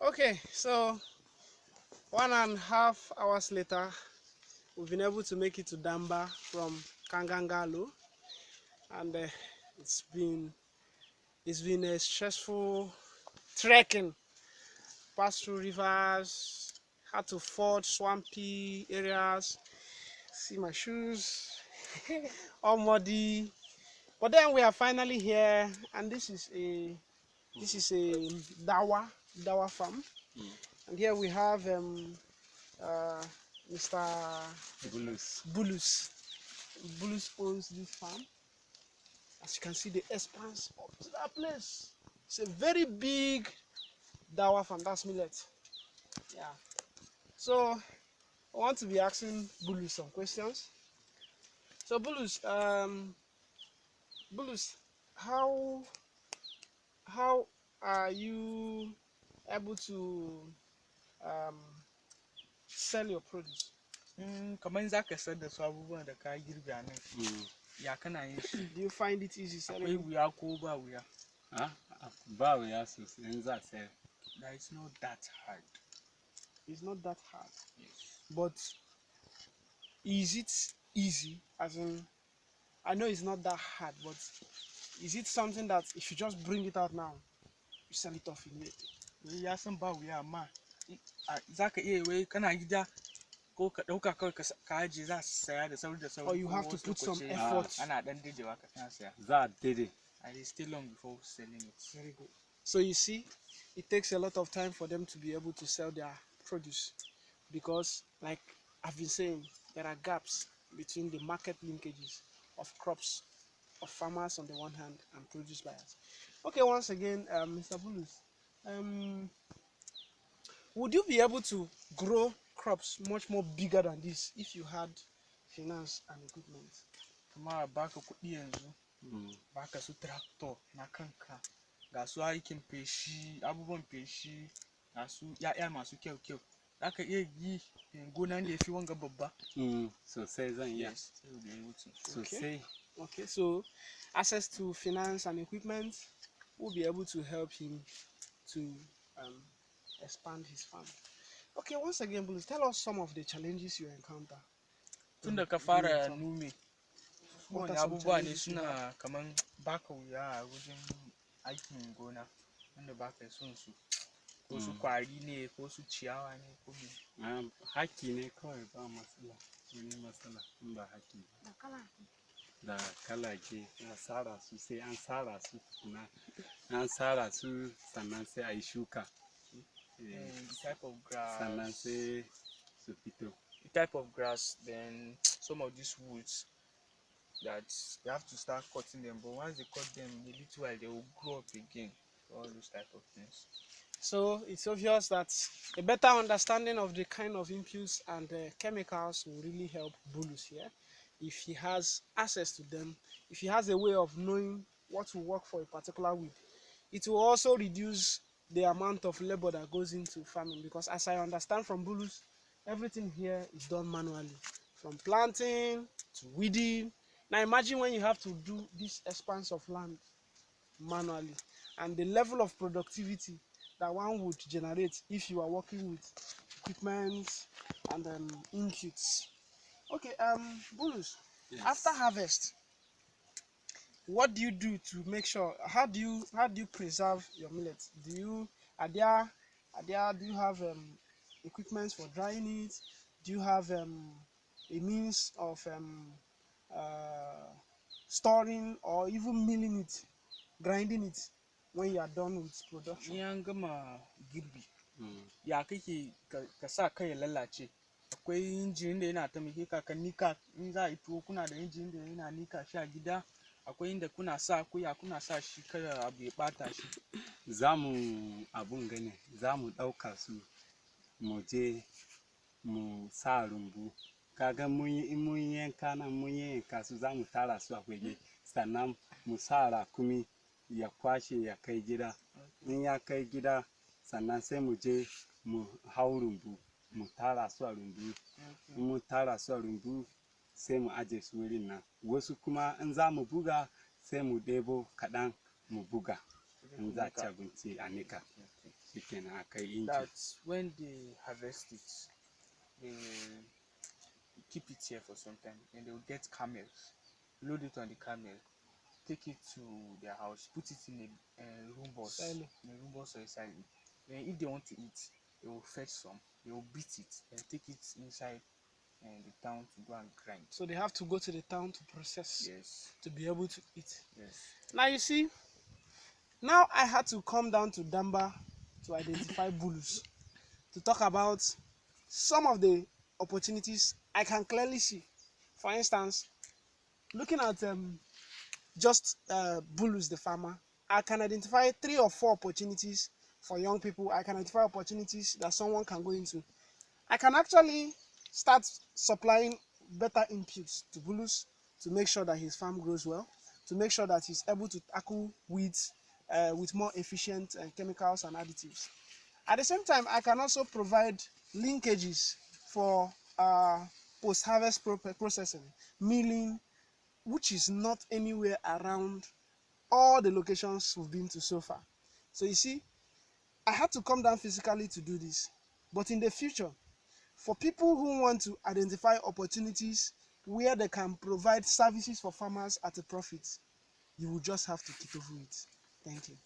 Okay, so 1.5 hours later, we've been able to make it to Damba from Kangangalo, and it's been a stressful trekking. Passed through rivers, had to ford swampy areas. See my shoes, all muddy. But then we are finally here, and this is a dawa farm, and here we have uh, Mr. Boulous. Boulous owns this farm. As you can see, the expanse of that place. It's a very big dawa farm. That's millet. Yeah. So I want to be asking Boulous some questions. So Boulous, how are you able to um, sell your produce? Kamar zaka sayar da su abubuwan da ka girbe a nan. Ya kana yin shi? Do you find it easy selling? Akwai wuya ko ba wuya? Ba wuya sosai in za sayar. That is not that hard. It's not that hard. Yes. But is it easy? As in, I know it's not that hard, but is it something that if you just bring it out now, you sell it off immediately? Ya san ba wuya amma zaka iya wai kana gida ko ka dauka kawai ka aje za su saya da sauri da sauri. Or you have to put some effort. Ana dan dadewa ka kana saya. Za a dade. And it's still long before selling it. Very good. So you see, it takes a lot of time for them to be able to sell their produce, because like I've been saying, there are gaps between the market linkages of crops of farmers on the one hand and produce buyers. Okay, once again, Mr. Boulous, would you be able to grow crops much more bigger than this if you had finance and equipment? Kuma baka kuɗi yanzu, baka su tractor na kanka, ga su aikin feshi, abubuwan feshi, ga su ya'ya masu kyau. Zaka iya yi gonan da yafi wanga babba. Sosai zan iya. Sosai. Okay, so access to finance and equipment will be able to help him to expand his farm. Okay, once again, Boulous, tell us some of the challenges you encounter. Tun da ka fara nome, wani abubuwa ne suna kaman baka wuya a wajen aikin gona, wanda baka son su, ko su kwari ne, ko su ciyawa ne, ko me. Haki ne kawai ba matsala, wani matsala in ba haki da kalake na sara su sai an sara su tukuna, an sara su sannan sai a yi shuka. The type of grass. Sannan sai su fito. The type of grass, then some of these woods that you have to start cutting them, but once they cut them a little while, they will grow up again. All those type of things. So it's obvious that a better understanding of the kind of inputs and chemicals will really help Boulous here. If he has access to them, if he has a way of knowing what will work for a particular weed, it will also reduce the amount of labor that goes into farming, because as I understand from Boulous, everything here is done manually, from planting to weeding. Now imagine when you have to do this expanse of land manually, and the level of productivity that one would generate if you are working with equipment and inputs. Okay, Boulous, yes. After harvest, what do you do to make sure? How do you preserve your millet? Do you have equipment for drying it? Do you have a means of storing or even milling it, grinding it when you are done with production? Yan gama girbi, ya kake ka sa kai ya lalace. Akwai injin da yana taimake ka nika, in za a yi tuwo kuna da injin da yana nika shi a gida. Akwai inda kuna sa shi kada abu ya bata shi. Zamu abun gane, zamu ɗauka su mu je mu sa rumbu. Kaga mun yanka nan mun yanka su zamu tara su a waje, sannan mu sa rakumi ya kwashe ya kai gida. In ya kai gida sannan sai mu je mu hau rumbu, mu tara su a rumbu. In mu tara su a rumbu sai mu aje su wurin nan. Wasu kuma in za mu buga sai mu ɗebo kaɗan mu buga. in za a ci abinci a nika shikenan a kai inji. That's when they harvest it, they will keep it here for some time, and they will get camels, load it on the camel, take it to their house, put it in a room box, Silo. in a room box or a silo. Then if they want to eat, they will fetch some, they will beat it, and take it inside the town to go and grind. So they have to go to the town to process Yes, to be able to eat. yes. Now you see, now I had to come down to Damba to identify Boulous, to talk about some of the opportunities I can clearly see. For instance, looking at just Boulous the farmer, I can identify 3 or 4 opportunities for young people. I can identify opportunities that someone can go into. I can actually start supplying better inputs to Boulous to make sure that his farm grows well, to make sure that he's able to tackle weeds with more efficient chemicals and additives. At the same time, I can also provide linkages for post-harvest processing, milling, which is not anywhere around all the locations we've been to so far. So you see, I had to come down physically to do this. But in the future, for people who want to identify opportunities where they can provide services for farmers at a profit, you will just have to Kitovu it. Thank you.